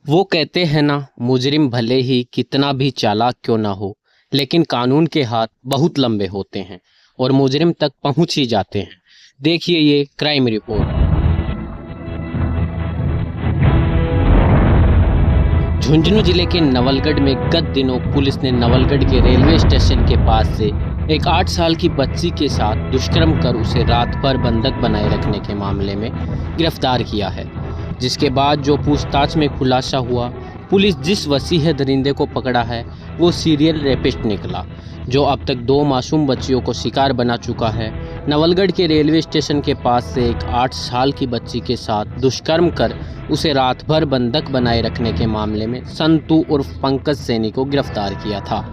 वो कहते हैं ना, मुजरिम भले ही कितना भी चालाक क्यों ना हो, लेकिन कानून के हाथ बहुत लंबे होते हैं और मुजरिम तक पहुंच ही जाते हैं। देखिए ये क्राइम रिपोर्ट। झुंझुनू जिले के नवलगढ़ में गत दिनों पुलिस ने नवलगढ़ के रेलवे स्टेशन के पास से एक 8 साल की बच्ची के साथ दुष्कर्म कर उसे रात भर बंधक बनाए रखने के मामले में गिरफ्तार किया है। जिसके बाद जो पूछताछ में खुलासा हुआ, पुलिस जिस वसीह दरिंदे को पकड़ा है वो सीरियल रेपिस्ट निकला, जो अब तक 2 मासूम बच्चियों को शिकार बना चुका है। नवलगढ़ के रेलवे स्टेशन के पास से एक 8 साल की बच्ची के साथ दुष्कर्म कर उसे रात भर बंधक बनाए रखने के मामले में संतू उर्फ पंकज सैनी को गिरफ्तार किया था,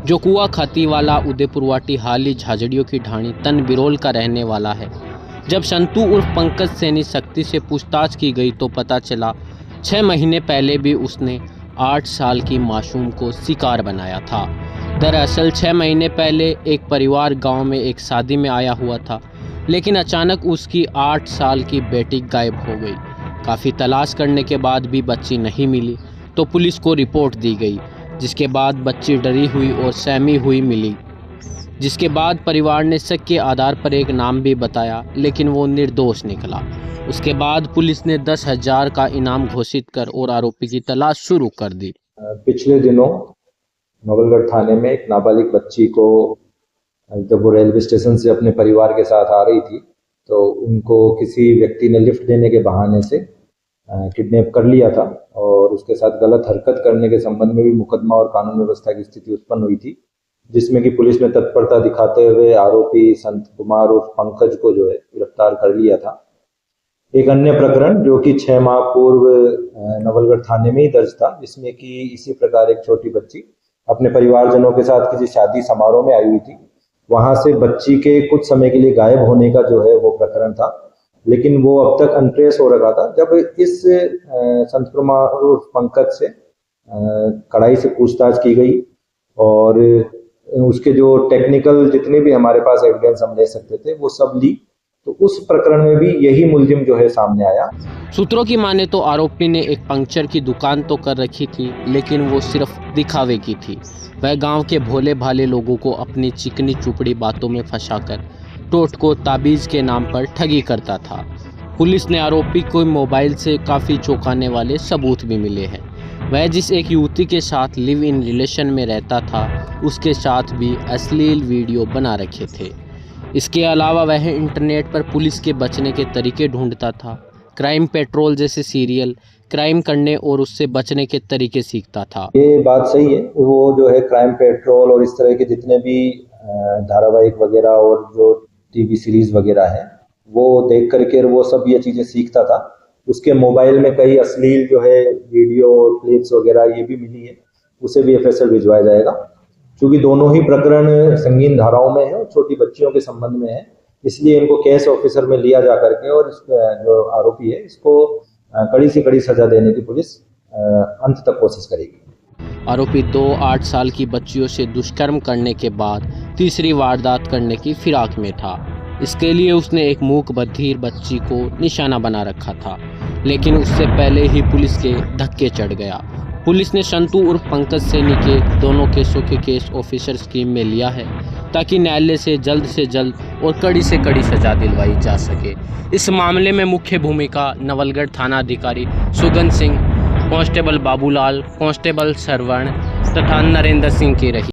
जो कुआ खातीवाला उदयपुरवाटी हाली झाझड़ियों की ढाणी तन बिरोल का रहने वाला है। जब संतू उर्फ पंकज सैनी सख्ती से पूछताछ की गई तो पता चला 6 महीने पहले भी उसने 8 साल की मासूम को शिकार बनाया था। दरअसल 6 महीने पहले एक परिवार गांव में एक शादी में आया हुआ था, लेकिन अचानक उसकी 8 साल की बेटी गायब हो गई। काफ़ी तलाश करने के बाद भी बच्ची नहीं मिली तो पुलिस को रिपोर्ट दी गई, जिसके बाद बच्ची डरी हुई और सहमी हुई मिली। जिसके बाद परिवार ने शक के आधार पर एक नाम भी बताया, लेकिन वो निर्दोष निकला। उसके बाद पुलिस ने 10,000 का इनाम घोषित कर और आरोपी की तलाश शुरू कर दी। पिछले दिनों नवलगढ़ थाने में एक नाबालिग बच्ची को, जब वो रेलवे स्टेशन से अपने परिवार के साथ आ रही थी तो उनको किसी व्यक्ति ने लिफ्ट देने के बहाने से किडनैप कर लिया था और उसके साथ गलत हरकत करने के संबंध में भी मुकदमा और कानून व्यवस्था की स्थिति उत्पन्न हुई थी, जिसमें कि पुलिस ने तत्परता दिखाते हुए आरोपी संत कुमार उर्फ पंकज को जो है गिरफ्तार कर लिया था। एक अन्य प्रकरण जो कि 6 माह पूर्व नवलगढ़ थाने में ही दर्ज था, जिसमें कि इसी प्रकार एक छोटी बच्ची अपने परिवारजनों के साथ किसी शादी समारोह में आई हुई थी। वहां से बच्ची के कुछ समय के लिए गायब होने का जो है वो प्रकरण था, लेकिन वो अब तक अनट्रेस हो रखा था। जब इस संत कुमार उर्फ पंकज से कड़ाई से पूछताछ की गई और उसके जो टेक्निकल जितने भी हमारे पास एविडेंस हम ले सकते थे वो सब ली, तो उस प्रकरण में भी यही मुलजिम जो है सामने आया। सूत्रों की माने तो आरोपी ने एक पंक्चर की दुकान तो कर रखी थी, लेकिन वो सिर्फ दिखावे की थी। वह गांव के भोले भाले लोगों को अपनी चिकनी चुपड़ी बातों में फंसाकर टोटको ताबीज के नाम पर ठगी करता था। पुलिस ने आरोपी को मोबाइल से काफ़ी चौंकाने वाले सबूत भी मिले हैं। वह जिस एक युवती के साथ लिव इन रिलेशन में रहता था, उसके साथ भी अश्लील वीडियो बना रखे थे। इसके अलावा वह इंटरनेट पर पुलिस के बचने के तरीके ढूंढता था। क्राइम पेट्रोल जैसे सीरियल क्राइम करने और उससे बचने के तरीके सीखता था। ये बात सही है, वो जो है क्राइम पेट्रोल और इस तरह के जितने भी धारावाहिक वगैरह और जो टीवी सीरीज वगैरह है वो देख करके वो सब ये चीजें सीखता था। उसके मोबाइल में कई अश्लील जो है वीडियो क्लिप्स वगैरह ये भी मिली है, उसे भी एफएसएल भिजवाया जाएगा। क्योंकि दोनों ही प्रकरण संगीन धाराओं में है और छोटी बच्चियों के संबंध में है, इसलिए इनको केस ऑफिसर में लिया जा करके और जो आरोपी है इसको कड़ी से कड़ी सजा देने की पुलिस अंत तक कोशिश करेगी। आरोपी 2 8 साल की बच्चियों से दुष्कर्म करने के बाद तीसरी वारदात करने की फिराक में था। इसके लिए उसने एक मूक बधिर बच्ची को निशाना बना रखा था, लेकिन उससे पहले ही पुलिस के धक्के चढ़ गया। पुलिस ने संतू उर्फ पंकज सैनी के दोनों केसों के केस ऑफिसर स्कीम में लिया है, ताकि न्यायालय से जल्द और कड़ी से कड़ी सजा दिलवाई जा सके। इस मामले में मुख्य भूमिका नवलगढ़ थाना अधिकारी सुगन सिंह, कांस्टेबल बाबूलाल, कांस्टेबल सरवण तथा नरेंद्र सिंह की रही।